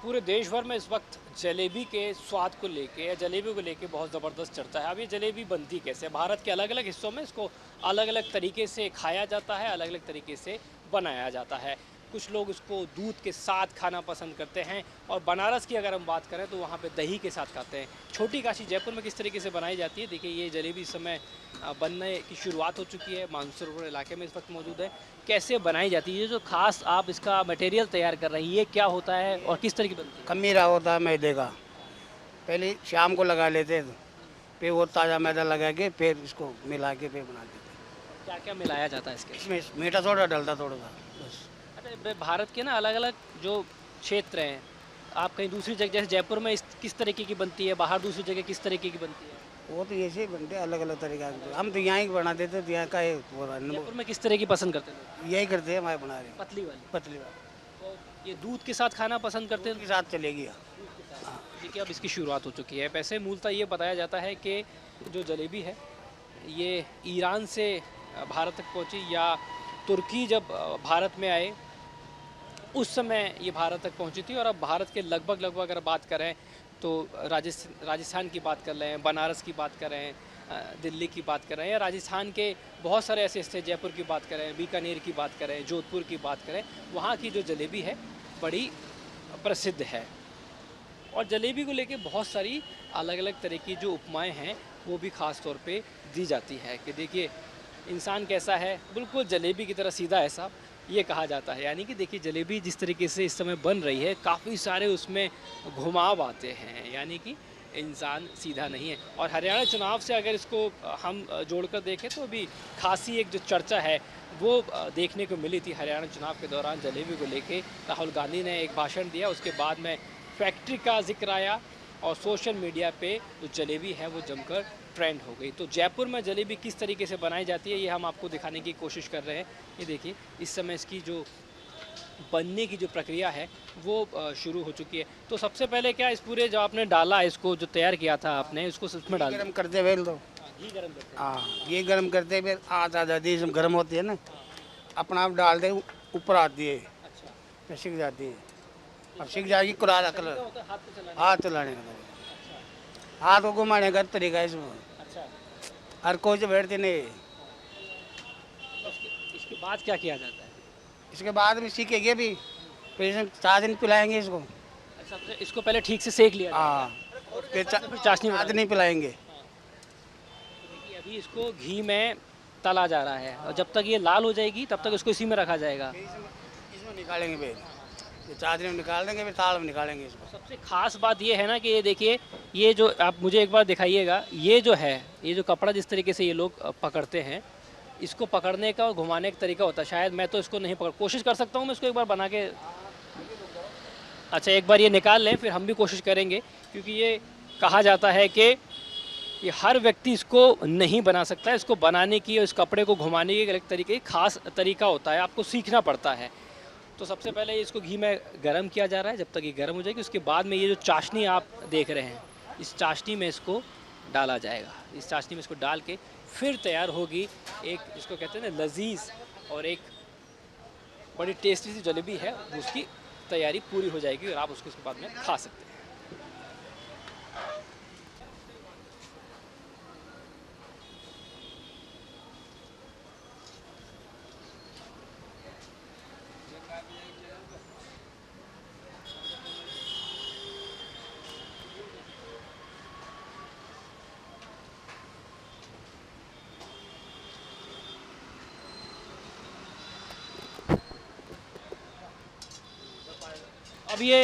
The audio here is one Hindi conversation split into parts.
पूरे देश भर में इस वक्त जलेबी के स्वाद को लेके या जलेबी को लेके बहुत ज़बरदस्त चर्चा है। अब ये जलेबी बनती कैसे? भारत के अलग अलग हिस्सों में इसको अलग अलग तरीके से खाया जाता है, अलग अलग तरीके से बनाया जाता है। कुछ लोग इसको दूध के साथ खाना पसंद करते हैं और बनारस की अगर हम बात करें तो वहाँ पे दही के साथ खाते हैं। छोटी काशी जयपुर में किस तरीके से बनाई जाती है, देखिए ये जलेबी इस समय बनने की शुरुआत हो चुकी है। मानसरोवर इलाके में इस वक्त मौजूद है। कैसे बनाई जाती है, ये जो खास आप इसका मटेरियल तैयार कर रहे हैं, ये क्या होता है और किस तरह की बनती है? खमीरा होता है मैदे का। पहले शाम को लगा लेते थे, फिर वो ताज़ा मैदा लगा के फिर इसको मिला के फिर बना देते। क्या क्या मिलाया जाता है इसके? इसमें मीठा सोडा डलता थोड़ा सा बस। अच्छा, भारत के ना अलग अलग जो क्षेत्र हैं, आप कहीं दूसरी जगह जैसे जयपुर में किस तरीके की बनती है, बाहर दूसरी जगह किस तरीके की बनती है? वो तो ऐसे ही बनते अलग अलग तरीका के। हम तो यहाँ ही बना देते तो यहाँ का जयपुर में किस तरह की पसंद करते हैं? यही करते हैं, हमारे बना रहे हैं पतली वाली। पतली वाली। तो ये दूध के साथ खाना पसंद करते हैं? के साथ चलेगी। देखिए अब इसकी शुरुआत हो चुकी है। वैसे मूलतः ये बताया जाता है कि जो जलेबी है ये ईरान से भारत तक पहुंची, या तुर्की जब भारत में आए उस समय ये भारत तक पहुंची थी। और अब भारत के लगभग लगभग अगर बात करें तो राजस्थान की बात कर रहे हैं, बनारस की बात कर रहे हैं, दिल्ली की बात कर रहे हैं, या राजस्थान के बहुत सारे ऐसे स्टेट, जयपुर की बात करें, बीकानेर की बात करें, जोधपुर की बात करें, वहाँ की जो जलेबी है बड़ी प्रसिद्ध है। और जलेबी को लेके बहुत सारी अलग अलग तरह की जो उपमाएं हैं वो भी ख़ास तौर पे दी जाती है कि देखिए इंसान कैसा है, बिल्कुल जलेबी की तरह सीधा है साहब, ये कहा जाता है। यानी कि देखिए जलेबी जिस तरीके से इस समय बन रही है, काफ़ी सारे उसमें घुमाव आते हैं, यानी कि इंसान सीधा नहीं है। और हरियाणा चुनाव से अगर इसको हम जोड़कर देखें तो अभी खासी एक जो चर्चा है वो देखने को मिली थी हरियाणा चुनाव के दौरान। जलेबी को लेके राहुल गांधी ने एक भाषण दिया, उसके बाद में फैक्ट्री का जिक्र आया और सोशल मीडिया पे जो जलेबी है वो जमकर ट्रेंड हो गई। तो जयपुर में जलेबी किस तरीके से बनाई जाती है ये हम आपको दिखाने की कोशिश कर रहे हैं। ये देखिए इस समय इसकी जो बनने की जो प्रक्रिया है वो शुरू हो चुकी है। तो सबसे पहले क्या इस पूरे जो आपने डाला, इसको जो तैयार किया था आपने, इसको उसमें डाल गर्म करते हुए तो घी गरम करते हैं। हाँ, ये गर्म करते हुए आँच आ जाती है, गर्म होती है ना, अपना आप डाल दे ऊपर आती है, अच्छा, फिर सीख जाती है। अब सीख जाएगी कुरारा कलर, होता है हाथ पे चलाने? हाथ चलाने का तरीका, हाथ को घुमाने का तरीका इसमें। अच्छा, हर कोई से बैठते नहीं। इसके बाद क्या किया जाता है? इसके बाद भी सीखेंगे भी, फिर इसमें 4 दिन पिलाएंगे इसको। अच्छा, तो इसको पहले ठीक से सेक लिया जाता हाँ, फिर फिर चाशनी हाथ नहीं पिलाएंगे। है। देखिए अभी इसको घी में तला जा रहा है और जब तक ये लाल हो जाएगी तब तक इसको इसी में रखा जाएगा। इसमें निकालेंगे फिर, ये 4 दिन में निकाल देंगे, फिर ताल में निकालेंगे इसको। सबसे खास बात ये है ना कि ये देखिए, ये जो आप मुझे एक बार दिखाइएगा, ये जो है, ये जो कपड़ा जिस तरीके से ये लोग पकड़ते हैं, इसको पकड़ने का और घुमाने का तरीका होता है। शायद मैं तो इसको नहीं पकड़, कोशिश कर सकता हूँ मैं इसको एक बार बना के। अच्छा, एक बार ये निकाल लें फिर हम भी कोशिश करेंगे, क्योंकि ये कहा जाता है कि ये हर व्यक्ति इसको नहीं बना सकता है। इसको बनाने की और इस कपड़े को घुमाने की एक अलग तरीके खास तरीका होता है, आपको सीखना पड़ता है। तो सबसे पहले इसको घी में गर्म किया जा रहा है। जब तक ये गर्म हो जाएगी उसके बाद में ये जो चाशनी आप देख रहे हैं, इस चाशनी में इसको डाला जाएगा। इस चाशनी में इसको डाल के फिर तैयार होगी एक, इसको कहते हैं ना लजीज, और एक बड़ी टेस्टी सी जलेबी है, उसकी तैयारी पूरी हो जाएगी और आप उसको इसके बाद में खा सकते हैं। अब ये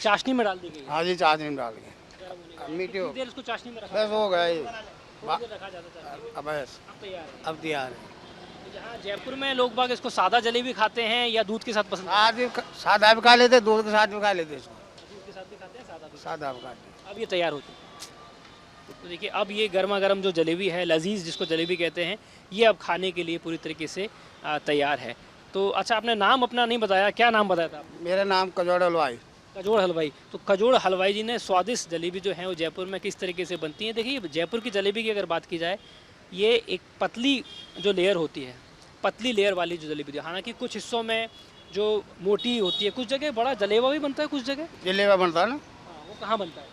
चाशनी में डाल दी गई है। हाँ जी, 4 दिन डाल के मीठी हो, कितनी देर इसको चाशनी में रखा बस हो गया ये। थोड़ी देर रखा जाता है? अब बस अब तैयार है। अब तैयार है। तो जहाँ जयपुर में लोग बाग इसको सादा जलेबी खाते हैं या दूध के साथ पसंद करते आज भी सादा भी खा लेते, दूध के साथ भी खा लेते इसको। हैं? दूध के साथ भी खाते हैं, सादा भी। सादा भी खाते हैं। अब ये तैयार हो चुकी है। तो देखिए अब ये गर्मा गर्म जो जलेबी है, लजीज जिसको जलेबी कहते हैं, ये अब खाने के लिए पूरी तरीके से तैयार है। तो अच्छा, आपने नाम अपना नहीं बताया, क्या नाम बताया था आपने? मेरा नाम कजौड़ हलवाई। कजोड़ हलवाई। तो कजोड़ हलवाई जी ने स्वादिष्ट जलेबी जो है वो जयपुर में किस तरीके से बनती है। देखिए जयपुर की जलेबी की अगर बात की जाए, ये एक पतली जो लेयर होती है, पतली लेयर वाली जो जलेबी थी। हालांकि कुछ हिस्सों में जो मोटी होती है, कुछ जगह बड़ा जलेवा भी बनता है, कुछ जगह जलेबा बनता है ना, हाँ, वो कहाँ बनता है?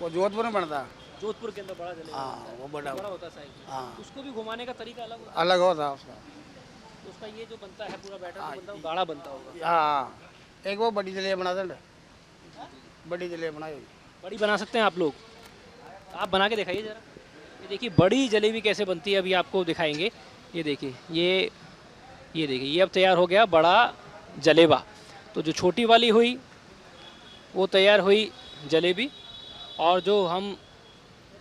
वो जोधपुर में बनता है। जोधपुर के अंदर बड़ा जलेवा बनता हाँ है, वो बड़ा बड़ा होता है साइज में। हाँ उसको भी घुमाने का तरीका अलग होता अलग होता है उसका। है, उसका ये जो बनता है पूरा बैटर जो बनता है वो गाढ़ा बनता होगा। हाँ एक वो बड़ी जलेबी बना दे, बड़ी जलेबी बनाई। बड़ी बना सकते हैं आप लोग? आप बना के दिखाइए जरा। ये देखिए बड़ी जलेबी कैसे बनती है, अभी आपको दिखाएंगे। ये देखिए ये देखिए ये अब तैयार हो गया बड़ा जलेबा। तो जो छोटी वाली हुई वो तैयार हुई जलेबी, और जो हम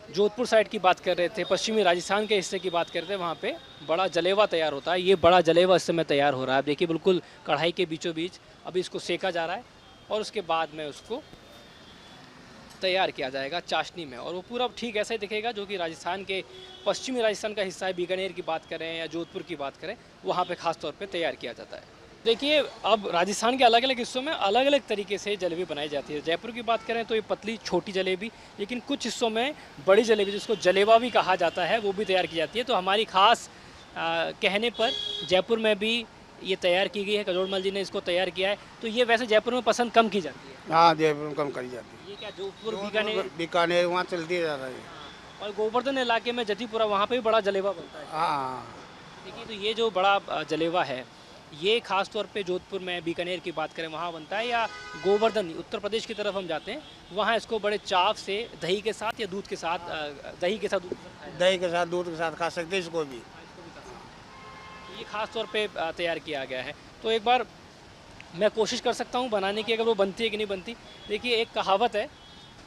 जोधपुर साइड की बात कर रहे थे, पश्चिमी राजस्थान के हिस्से की बात कर रहे थे, वहाँ पे बड़ा जलेवा तैयार होता है। ये बड़ा जलेवा इस समय तैयार हो रहा है। आप देखिए बिल्कुल कढ़ाई के बीचों बीच अभी इसको सेका जा रहा है, और उसके बाद में उसको तैयार किया जाएगा चाशनी में, और वो पूरा ठीक ऐसा ही दिखेगा जो कि राजस्थान के पश्चिमी राजस्थान का हिस्सा है। बीकानेर की बात करें या जोधपुर की बात करें, वहाँ पे खास तौर पे तैयार किया जाता है। देखिए अब राजस्थान के अलग अलग हिस्सों में अलग अलग तरीके से जलेबी बनाई जाती है। जयपुर की बात करें तो ये पतली छोटी जलेबी, लेकिन कुछ हिस्सों में बड़ी जलेबी जिसको जलेबा भी कहा जाता है वो भी तैयार की जाती है। तो हमारी खास कहने पर जयपुर में भी ये तैयार की गई है, कजोड़मल जी ने इसको तैयार किया है। तो ये वैसे जयपुर में पसंद कम की जाती है। हाँ जयपुर में कम करी जाती है। ये क्या जोधपुर बीकानेर बीकानेर वहाँ चलती ज़्यादा है। और गोवर्धन इलाके में जतीपुरा वहाँ पे भी बड़ा जलेवा बनता है। हाँ देखिए तो ये जो बड़ा जलेवा है ये खास तौर पे जोधपुर में बीकानेर की बात करें वहाँ बनता है, या गोवर्धन उत्तर प्रदेश की तरफ हम जाते हैं वहाँ इसको बड़े चाव से दही के साथ या दूध के साथ दही के साथ दूध के साथ खाया दही के साथ दूध के साथ खा सकते हैं इसको भी। जाता है, इसको भी खा सकते हैं। ये खास तौर पे तैयार किया गया है। तो एक बार मैं कोशिश कर सकता हूँ बनाने की, अगर वो बनती है कि नहीं बनती। देखिए एक कहावत है,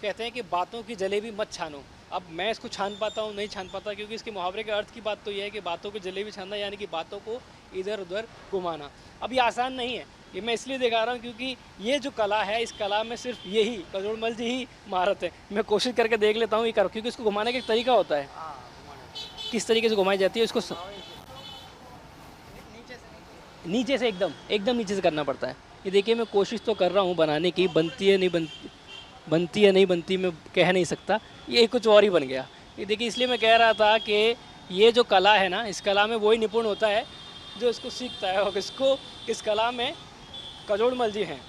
कहते हैं कि बातों की जलेबी मत छानो। अब मैं इसको छान पाता हूँ नहीं छान पाता, क्योंकि इसके मुहावरे के अर्थ की बात तो ये है कि बातों की जलेबी छानना, यानी कि बातों को इधर उधर घुमाना। अब ये आसान नहीं है, ये मैं इसलिए दिखा रहा हूँ क्योंकि ये जो कला है इस कला में सिर्फ यही कजोड़मल जी ही महारत है। मैं कोशिश करके देख लेता हूँ ये करूँ, क्योंकि इसको घुमाने का एक तरीका होता है। किस तरीके से घुमाई जाती है इसको नीचे से एकदम नीचे से करना पड़ता है। ये देखिए मैं कोशिश तो कर रहा हूँ बनाने की, बनती है नहीं बनती है नहीं बनती मैं कह नहीं सकता, ये कुछ और ही बन गया। ये देखिए इसलिए मैं कह रहा था कि ये जो कला है ना, इस कला में वही निपुण होता है जो इसको सीखता है, और इसको इस कला में कजोड़मल जी हैं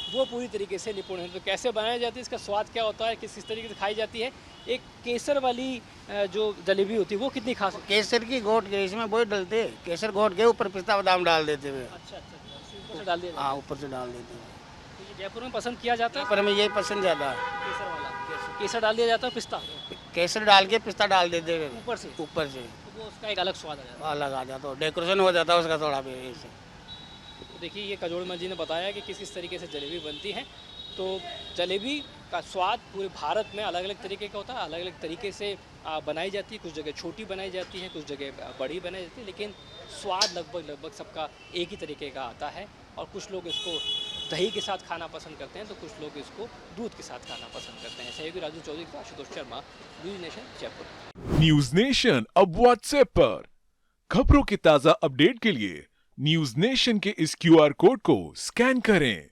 वो पूरी तरीके से निपुण हैं। तो कैसे बनाई जाती है, इसका स्वाद क्या होता है, किस तरीके से खाई जाती है। एक केसर वाली जो जलेबी होती है वो कितनी खास होती केसर की घोट के इसमें वही डलते, केसर घोट के ऊपर पिस्ता बादाम डाल देते हुए। है? अच्छा, ऊपर से डाल दिया जाता हाँ ऊपर से डाल देते हैं। है। तो ये जयपुर में पसंद किया जाता है पर हमें यही पसंद ज़्यादा है। केसर वाला। केसर डाल दिया जाता है, पिस्ता केसर डाल के पिस्ता डाल देते हुए ऊपर से, ऊपर से, तो वो उसका एक अलग स्वाद आ जाता है। अलग आ जाता है, डेकोरेशन हो जाता है उसका थोड़ा भी ऐसे। तो देखिए ये कजोड़मल जी ने बताया कि किस किस तरीके से जलेबी बनती है। तो जलेबी का स्वाद पूरे भारत में अलग अलग तरीके का होता है, अलग अलग तरीके से बनाई जाती है। कुछ जगह छोटी बनाई जाती है, कुछ जगह बड़ी बनाई जाती है, लेकिन स्वाद लगभग सबका एक ही तरीके का आता है। और कुछ लोग इसको दही के साथ खाना पसंद करते हैं, तो कुछ लोग इसको दूध के साथ खाना पसंद करते हैं। सहयोगी राजू चौधरी का Ashutosh Sharma, news nation Jaipur. News nation अब व्हाट्सएप पर खबरों के ताजा अपडेट के लिए न्यूज नेशन के इस क्यूआर कोड को स्कैन करें